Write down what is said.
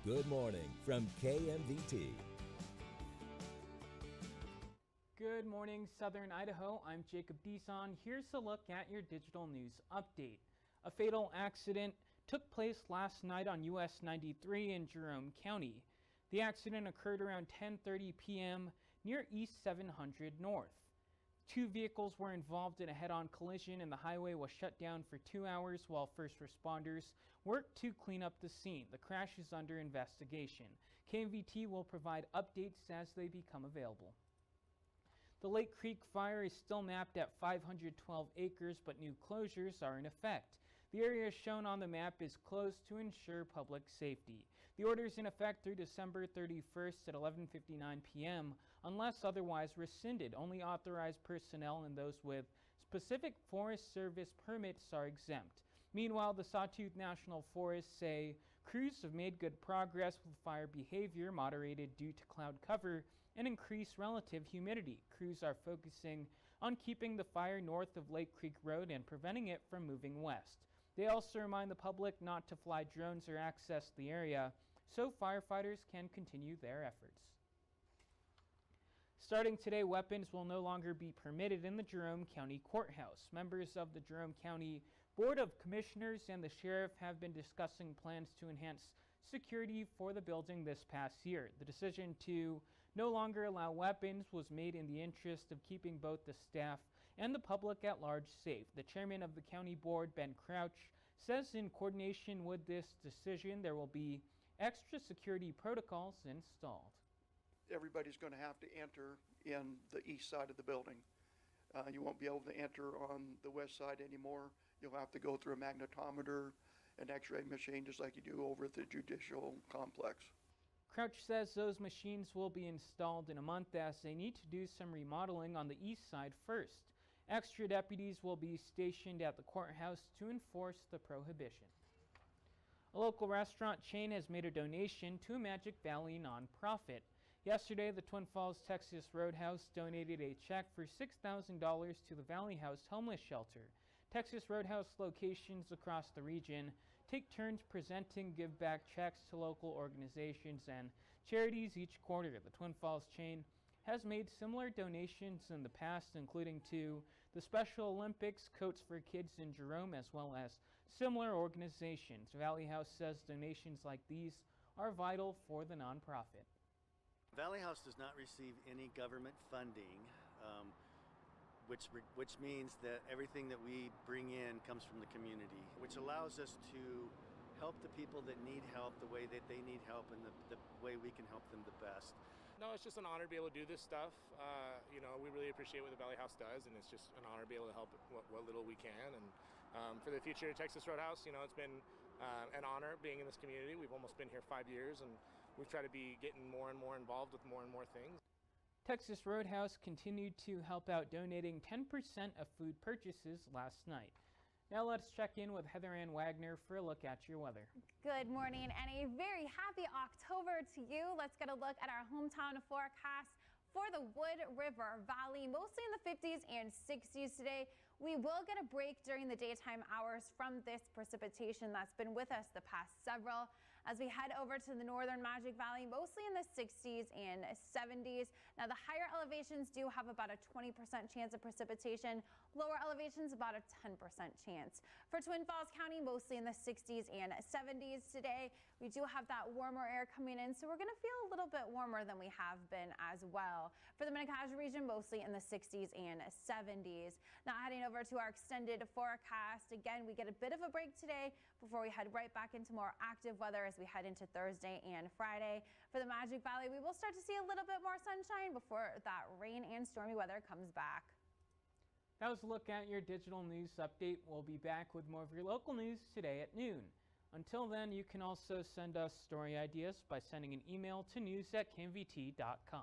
Good morning from KMVT. Good morning, Southern Idaho. I'm Jacob Deason. Here's a look at your digital news update. A fatal accident took place last night on US 93 in Jerome County. The accident occurred around 10:30 p.m. near East 700 North. Two vehicles were involved in a head-on collision and the highway was shut down for 2 hours while first responders worked to clean up the scene. The crash is under investigation. KMVT will provide updates as they become available. The Lake Creek fire is still mapped at 512 acres, but new closures are in effect. The area shown on the map is closed to ensure public safety. The order is in effect through December 31st at 11:59 p.m. unless otherwise rescinded. Only authorized personnel and those with specific Forest Service permits are exempt. Meanwhile, the Sawtooth National Forest say crews have made good progress with fire behavior moderated due to cloud cover and increased relative humidity. Crews are focusing on keeping the fire north of Lake Creek Road and preventing it from moving west. They also remind the public not to fly drones or access the area so firefighters can continue their efforts. Starting today, weapons will no longer be permitted in the Jerome County Courthouse. Members of the Jerome County Board of Commissioners and the Sheriff have been discussing plans to enhance security for the building this past year. The decision to no longer allow weapons was made in the interest of keeping both the staff and the public at large safe. The chairman of the county board, Ben Crouch, says in coordination with this decision, there will be extra security protocols installed. Everybody's going to have to enter in the east side of the building. You won't be able to enter on the west side anymore. You'll have to go through a magnetometer, an x-ray machine, just like you do over at the judicial complex. Crouch says those machines will be installed in a month as they need to do some remodeling on the east side first. Extra deputies will be stationed at the courthouse to enforce the prohibition. A local restaurant chain has made a donation to a Magic Valley nonprofit. Yesterday, the Twin Falls, Texas Roadhouse donated a check for $6,000 to the Valley House Homeless Shelter. Texas Roadhouse locations across the region take turns presenting give-back checks to local organizations and charities each quarter. The Twin Falls chain has made similar donations in the past, including to the Special Olympics, Coats for Kids in Jerome, as well as similar organizations. Valley House says donations like these are vital for the nonprofit. Valley House does not receive any government funding, which means that everything that we bring in comes from the community, which allows us to help the people that need help the way that they need help and the way we can help them the best. No, it's just an honor to be able to do this stuff. We really appreciate what the Valley House does, and it's just an honor to be able to help what little we can. And for the future of Texas Roadhouse, it's been an honor being in this community. We've almost been here 5 years, and we've tried to be getting more and more involved with more and more things. Texas Roadhouse continued to help out, donating 10% of food purchases last night. Now let's check in with Heather Ann Wagner for a look at your weather. Good morning and a very happy October to you. Let's get a look at our hometown forecast for the Wood River Valley, mostly in the 50s and 60s today. We will get a break during the daytime hours from this precipitation that's been with us the past several. As we head over to the northern Magic Valley, mostly in the 60s and 70s. Now the higher elevations do have about a 20% chance of precipitation. Lower elevations about a 10% chance. For Twin Falls County, mostly in the 60s and 70s today. We do have that warmer air coming in, so we're going to feel a little bit warmer than we have been as well. For the Mini-Cassia region, mostly in the 60s and 70s. Now heading over to our extended forecast. Again, we get a bit of a break today before we head right back into more active weather as we head into Thursday and Friday. For the Magic Valley, we will start to see a little bit more sunshine before that rain and stormy weather comes back. That was a look at your digital news update. We'll be back with more of your local news today at noon. Until then, you can also send us story ideas by sending an email to news@kmvt.com.